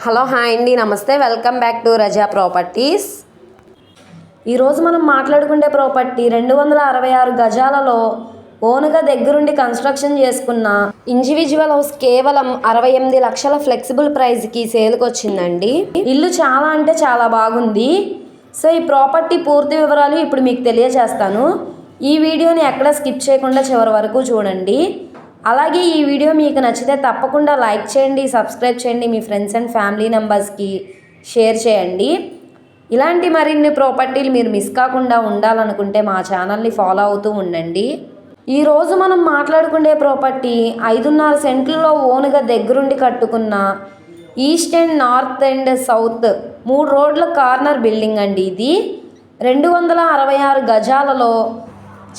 Hello hi అండి, నమస్తే. Welcome back to Raza properties. ఈరోజు మనం మాట్లాడుకునే ప్రాపర్టీ 266 గజాలలో ఓనుగా దగ్గరుండి కన్స్ట్రక్షన్ చేసుకున్న ఇండివిజువల్ హౌస్ కేవలం 68 లక్షల ఫ్లెక్సిబుల్ ప్రైస్కి సేల్కి వచ్చిందండి. ఇల్లు చాలా అంటే చాలా బాగుంది. సో ఈ ప్రాపర్టీ పూర్తి వివరాలు ఇప్పుడు మీకు తెలియజేస్తాను. ఈ వీడియోని ఎక్కడ స్కిప్ చేయకుండా చివరి వరకు చూడండి. అలాగే ఈ వీడియో మీకు నచ్చితే తప్పకుండా లైక్ చేయండి, సబ్స్క్రైబ్ చేయండి, మీ ఫ్రెండ్స్ అండ్ ఫ్యామిలీ మెంబర్స్కి షేర్ చేయండి. ఇలాంటి మరిన్ని ప్రాపర్టీలు మీరు మిస్ కాకుండా ఉండాలనుకుంటే మా ఛానల్ని ఫాలో అవుతూ ఉండండి. ఈరోజు మనం మాట్లాడుకునే ప్రాపర్టీ 5.5 సెంట్లలో ఓనుగా దగ్గరుండి కట్టుకున్న east and north and south 3 రోడ్ల కార్నర్ బిల్డింగ్ అండి. ఇది 266 గజాలలో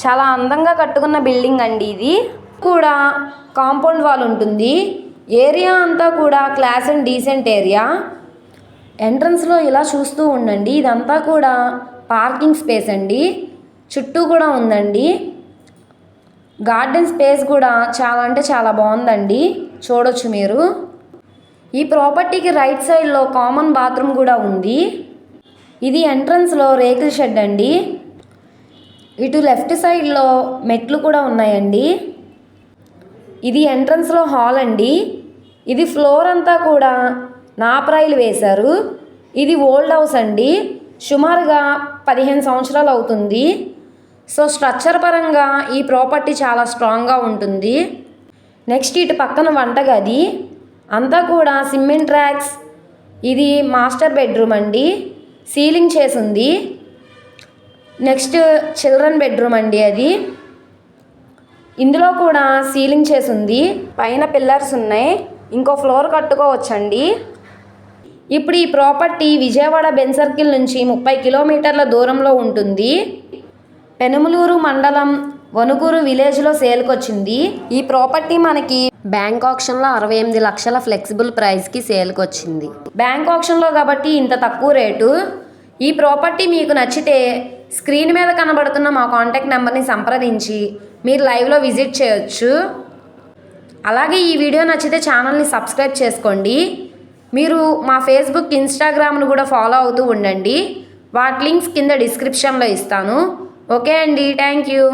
చాలా అందంగా కట్టుకున్న బిల్డింగ్ అండి. ఇది కూడా కాంపౌండ్ వాల్ ఉంటుంది. ఏరియా అంతా కూడా క్లాస్ అండ్ డీసెంట్ ఏరియా. ఎంట్రన్స్లో ఇలా చూస్తూ ఉండండి, ఇదంతా కూడా పార్కింగ్ స్పేస్ అండి. చుట్టూ కూడా ఉందండి. గార్డెన్ స్పేస్ కూడా చాలా అంటే చాలా బాగుందండి, చూడొచ్చు మీరు. ఈ ప్రాపర్టీకి రైట్ సైడ్లో కామన్ బాత్రూమ్ కూడా ఉంది. ఇది ఎంట్రన్స్లో రేకుల షెడ్ అండి. ఇటు లెఫ్ట్ సైడ్లో మెట్లు కూడా ఉన్నాయండి. ఇది ఎంట్రన్స్లో హాల్ అండి. ఇది ఫ్లోర్ అంతా కూడా నాపరాయిలు వేశారు. ఇది ఓల్డ్ హౌస్ అండి, సుమారుగా 15 సంవత్సరాలు అవుతుంది. సో స్ట్రక్చర్ పరంగా ఈ ప్రాపర్టీ చాలా స్ట్రాంగ్గా ఉంటుంది. నెక్స్ట్ ఇటు పక్కన వంటగది అంతా కూడా సిమెంట్ ర్యాక్స్. ఇది మాస్టర్ బెడ్రూమ్ అండి, సీలింగ్ చేసింది. నెక్స్ట్ చిల్డ్రన్ బెడ్రూమ్ అండి. అది ఇందులో కూడా సీలింగ్ చేసింది, పైన పిల్లర్స్ ఉన్నాయి. ఇంకో ఫ్లోర్ కట్టుకోవచ్చండి. ఇప్పుడు ఈ ప్రాపర్టీ విజయవాడ బెన్ సర్కిల్ నుంచి 30 కిలోమీటర్ల దూరంలో ఉంటుంది. పెనుమలూరు మండలం వణుకూరు విలేజ్లో సేల్కి వచ్చింది. ఈ ప్రాపర్టీ మనకి బ్యాంక్ ఆప్షన్లో 68 లక్షల ఫ్లెక్సిబుల్ ప్రైస్కి సేల్కి వచ్చింది. బ్యాంక్ ఆప్షన్లో కాబట్టి ఇంత తక్కువ రేటు. ఈ ప్రాపర్టీ మీకు నచ్చితే స్క్రీన్ మీద కనబడుతున్న మా కాంటాక్ట్ నెంబర్ని సంప్రదించి మీరు లైవ్లో విజిట్ చేయొచ్చు. అలాగే ఈ వీడియో నచ్చితే ఛానల్ని సబ్స్క్రైబ్ చేసుకోండి. మీరు మా ఫేస్బుక్, ఇన్స్టాగ్రామ్ను కూడా ఫాలో అవుతూ ఉండండి. వాటి లింక్స్ కింద డిస్క్రిప్షన్లో ఇస్తాను. ఓకే అండి, థ్యాంక్ యూ.